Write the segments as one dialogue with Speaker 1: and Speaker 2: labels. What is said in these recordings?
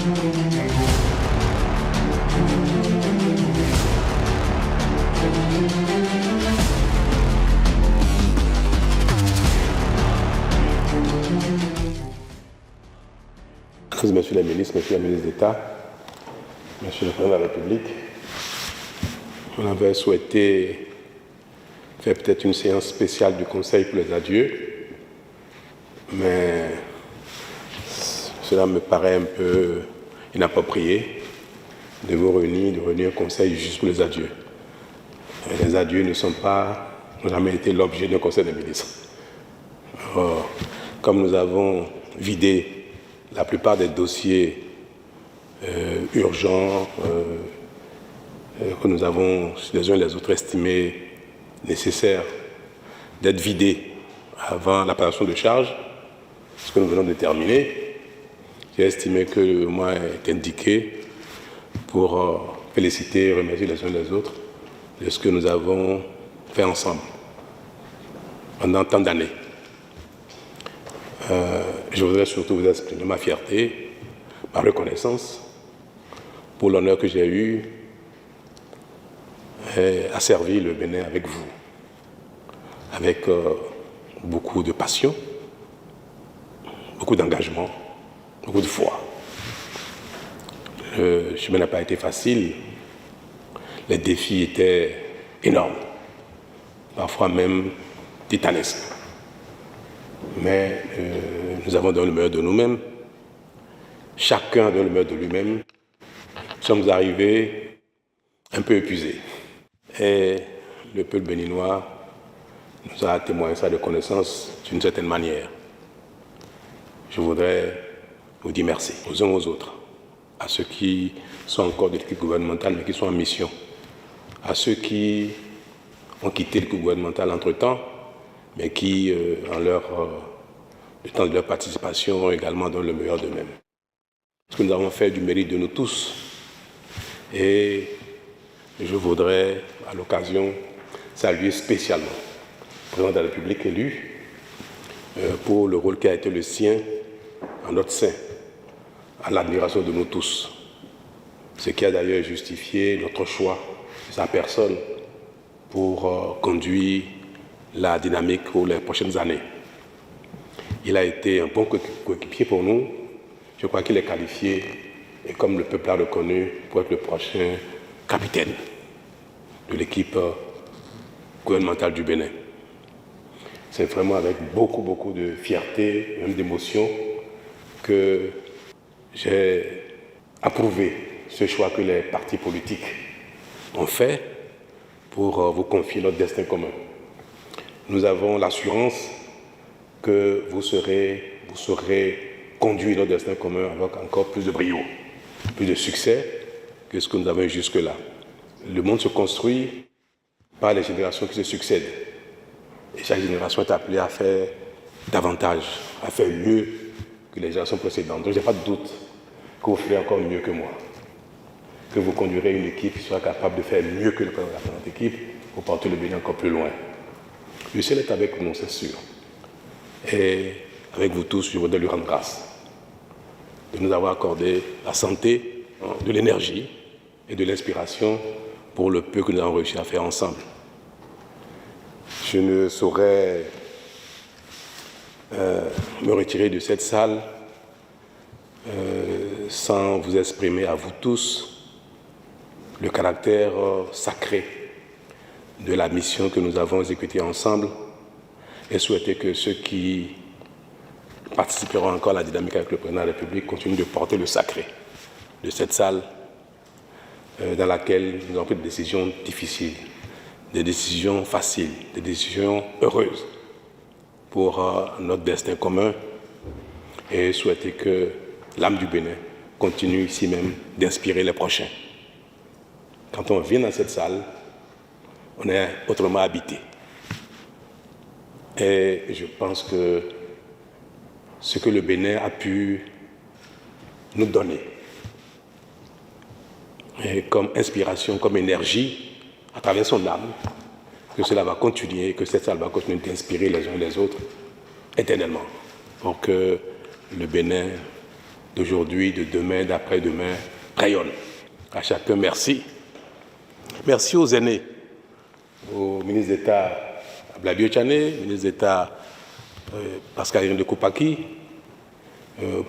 Speaker 1: Monsieur le ministre, Monsieur le ministre d'État, Monsieur le Président de la République, on avait souhaité faire peut-être une séance spéciale du Conseil pour les adieux, mais cela me paraît un peu inapproprié de vous réunir au Conseil juste pour les adieux. Les adieux n'ont jamais été l'objet d'un Conseil des ministres. Or, comme nous avons vidé la plupart des dossiers urgents que nous avons les uns et les autres estimés nécessaires d'être vidés avant la passation de charge, ce que nous venons de terminer, j'ai estimé que le moment est indiqué pour féliciter et remercier les uns et les autres de ce que nous avons fait ensemble pendant tant d'années. Je voudrais surtout vous exprimer ma fierté, ma reconnaissance pour l'honneur que j'ai eu à servir le Bénin avec vous, avec beaucoup de passion, beaucoup d'engagement, beaucoup de foi. Le chemin n'a pas été facile, les défis étaient énormes, parfois même titanesques. Mais nous avons donné le meilleur de nous-mêmes. Chacun donne le meilleur de lui-même. Nous sommes arrivés un peu épuisés. Et le peuple béninois nous a témoigné sa reconnaissance d'une certaine manière. Je voudrais vous dire merci aux uns aux autres, à ceux qui sont encore de l'équipe gouvernementale mais qui sont en mission, à ceux qui ont quitté l'équipe gouvernementale entre-temps, mais qui, le temps de leur participation, également donnent le meilleur d'eux-mêmes. Ce que nous avons fait du mérite de nous tous. Et je voudrais, à l'occasion, saluer spécialement le président de la République élu pour le rôle qui a été le sien en notre sein, à l'admiration de nous tous. Ce qui a d'ailleurs justifié notre choix de sa personne pour conduire la dynamique pour les prochaines années. Il a été un bon coéquipier pour nous. Je crois qu'il est qualifié, et comme le peuple l'a reconnu, pour être le prochain capitaine de l'équipe gouvernementale du Bénin. C'est vraiment avec beaucoup de fierté, même d'émotion, que j'ai approuvé ce choix que les partis politiques ont fait pour vous confier notre destin commun. Nous avons l'assurance que vous saurez conduire notre destin commun avec encore plus de brio, plus de succès que ce que nous avons eu jusque-là. Le monde se construit par les générations qui se succèdent. Et chaque génération est appelée à faire davantage, à faire mieux que les générations précédentes. Donc je n'ai pas de doute que vous ferez encore mieux que moi, que vous conduirez une équipe qui sera capable de faire mieux que le président de la présente équipe pour porter le Bénin encore plus loin. Le ciel est avec nous, c'est sûr. Et avec vous tous, je voudrais lui rendre grâce de nous avoir accordé la santé, de l'énergie et de l'inspiration pour le peu que nous avons réussi à faire ensemble. Je ne saurais me retirer de cette salle sans vous exprimer à vous tous le caractère sacré de la mission que nous avons exécutée ensemble et souhaiter que ceux qui participeront encore à la dynamique avec le président de la République continuent de porter le sacré de cette salle dans laquelle nous avons pris des décisions difficiles, des décisions faciles, des décisions heureuses pour notre destin commun et souhaiter que l'âme du Bénin continue ici même d'inspirer les prochains. Quand on vient dans cette salle, on est autrement habité. Et je pense que ce que le Bénin a pu nous donner et comme inspiration, comme énergie, à travers son âme, que cela va continuer, que cette salle va continuer d'inspirer les uns et les autres éternellement, pour que le Bénin d'aujourd'hui, de demain, d'après-demain, rayonnent. À chacun, merci. Merci aux aînés, au ministre d'État Blabio Tchané, ministre d'État Pascal Irin de Koupaki,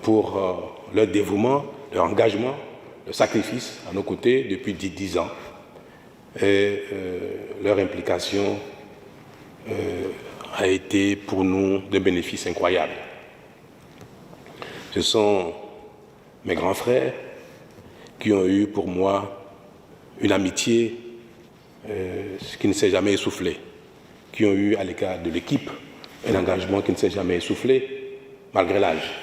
Speaker 1: pour leur dévouement, leur engagement, leur sacrifice à nos côtés depuis 10 ans et leur implication a été pour nous d'un bénéfice incroyable. Ce sont mes grands frères qui ont eu pour moi une amitié qui ne s'est jamais essoufflée, qui ont eu à l'égard de l'équipe un engagement qui ne s'est jamais essoufflé malgré l'âge.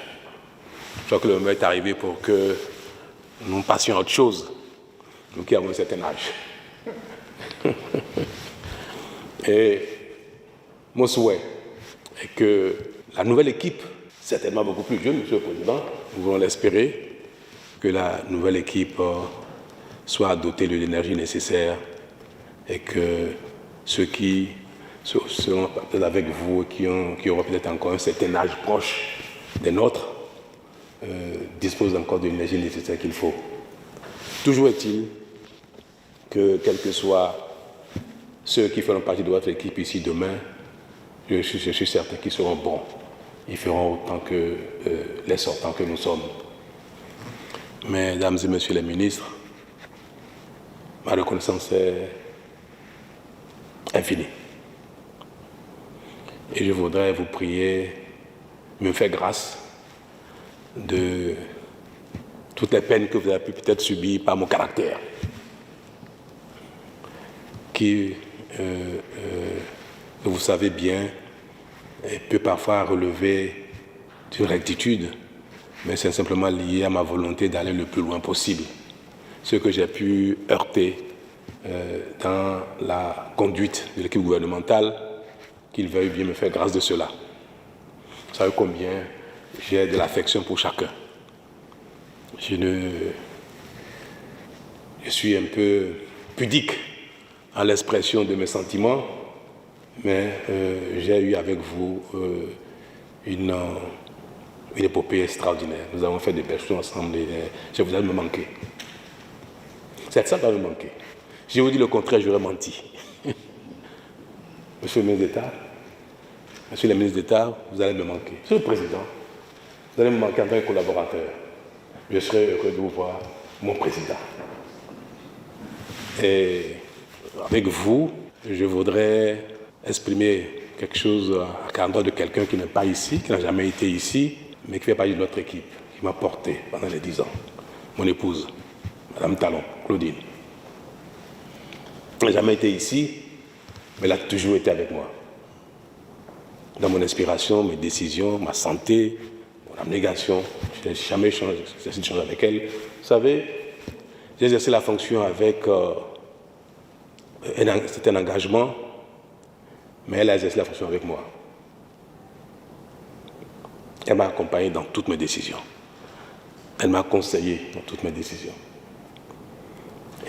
Speaker 1: Je crois que le moment est arrivé pour que nous passions à autre chose, nous qui avons un certain âge. Et mon souhait est que la nouvelle équipe, certainement beaucoup plus jeune, Monsieur le Président, nous voulons l'espérer, que la nouvelle équipe soit dotée de l'énergie nécessaire et que ceux qui seront peut-être avec vous et qui auront peut-être encore un certain âge proche des nôtres disposent encore de l'énergie nécessaire qu'il faut. Toujours est-il que, quels que soient ceux qui feront partie de votre équipe ici demain, je suis certain qu'ils seront bons. Ils feront autant que les sortants que nous sommes. Mesdames et messieurs les ministres, ma reconnaissance est infinie. Et je voudrais vous prier, me faire grâce de toutes les peines que vous avez pu peut-être subir par mon caractère, qui, vous savez bien, peut parfois relever d'une rectitude, mais c'est simplement lié à ma volonté d'aller le plus loin possible. Ce que j'ai pu heurter dans la conduite de l'équipe gouvernementale, qu'il veuille bien me faire grâce de cela. Vous savez combien j'ai de l'affection pour chacun. Je suis un peu pudique en l'expression de mes sentiments, mais j'ai eu avec vous une épopée extraordinaire. Nous avons fait des belles choses ensemble et vous allez me manquer. C'est ça qui va me manquer. Je vous dis le contraire, j'aurais menti. Monsieur le ministre d'État, Monsieur le ministre d'État, vous allez me manquer. Monsieur le Président, vous allez me manquer en tant que collaborateur. Je serai heureux de vous voir, mon Président. Et avec vous, je voudrais exprimer quelque chose à l'endroit de quelqu'un qui n'est pas ici, qui n'a jamais été ici, mais qui fait partie de notre équipe, qui m'a porté pendant les 10 ans. Mon épouse, Madame Talon, Claudine. Elle n'a jamais été ici, mais elle a toujours été avec moi. Dans mon inspiration, mes décisions, ma santé, mon abnégation, je n'ai jamais changé, j'ai essayé de changer avec elle. Vous savez, j'ai exercé la fonction avec un engagement, mais elle a exercé la fonction avec moi. Elle m'a accompagné dans toutes mes décisions. Elle m'a conseillé dans toutes mes décisions.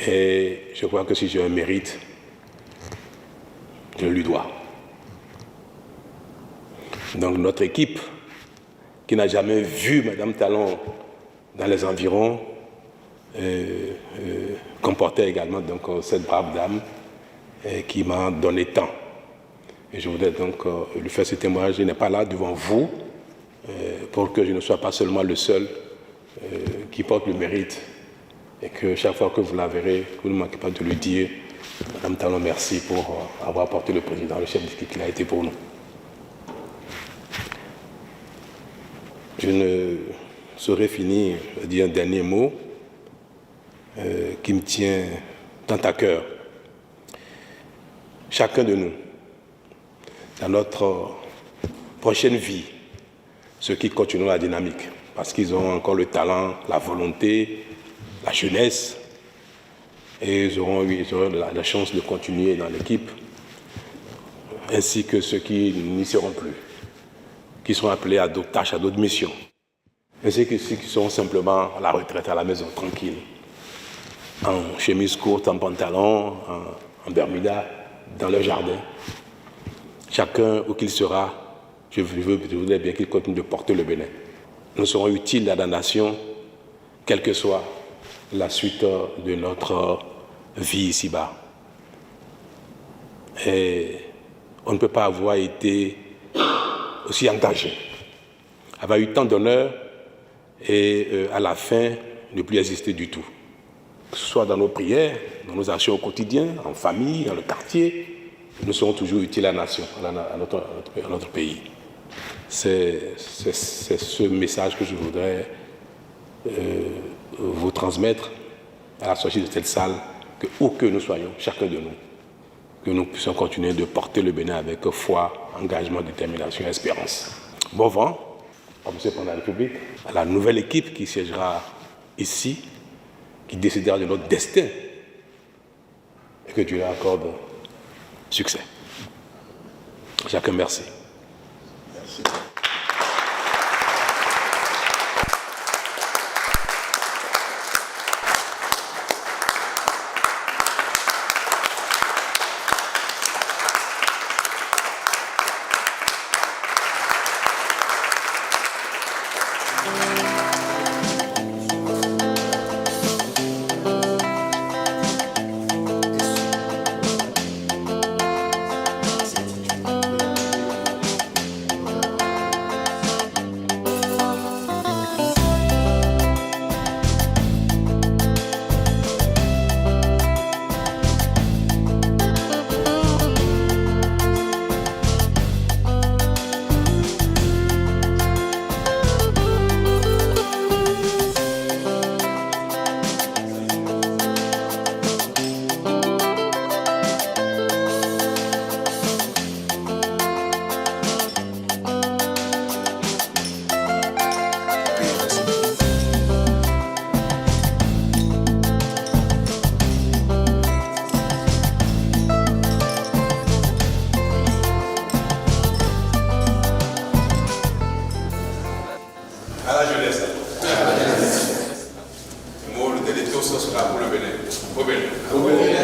Speaker 1: Et je crois que si j'ai un mérite, je lui dois. Donc notre équipe, qui n'a jamais vu Madame Talon dans les environs, comportait également donc, cette brave dame qui m'a donné tant. Et je voudrais donc lui faire ce témoignage. Je n'ai pas là devant vous pour que je ne sois pas seulement le seul qui porte le mérite et que chaque fois que vous la verrez, vous ne manquez pas de lui dire Madame Talon, merci pour avoir porté le président, le chef d'équipe qu'il a été pour nous. Je ne saurais finir de dire un dernier mot qui me tient tant à cœur. Chacun de nous, dans notre prochaine vie, ceux qui continueront la dynamique, parce qu'ils ont encore le talent, la volonté, la jeunesse, et ils auront la chance de continuer dans l'équipe, ainsi que ceux qui n'y seront plus, qui seront appelés à d'autres tâches, à d'autres missions, ainsi que ceux qui seront simplement à la retraite, à la maison, tranquille, en chemise courte, en pantalon, en bermuda, dans leur jardin. Chacun où qu'il sera, je voudrais bien qu'il continue de porter le Bénin. nous serons utiles à la nation, quelle que soit la suite de notre vie ici-bas. Et on ne peut pas avoir été aussi engagé, avoir eu tant d'honneur et à la fin ne plus exister du tout. Que ce soit dans nos prières, dans nos actions au quotidien, en famille, dans le quartier, nous serons toujours utiles à la nation, à notre pays. C'est ce message que je voudrais vous transmettre à la sortie de cette salle, que où que nous soyons, chacun de nous, que nous puissions continuer de porter le Bénin avec foi, engagement, détermination et espérance. Bon vent au Monsieur le Président de la République, à la nouvelle équipe qui siégera ici, qui décidera de notre destin, et que Dieu leur accorde succès. Chacun, merci. Merci.
Speaker 2: Au Bénin.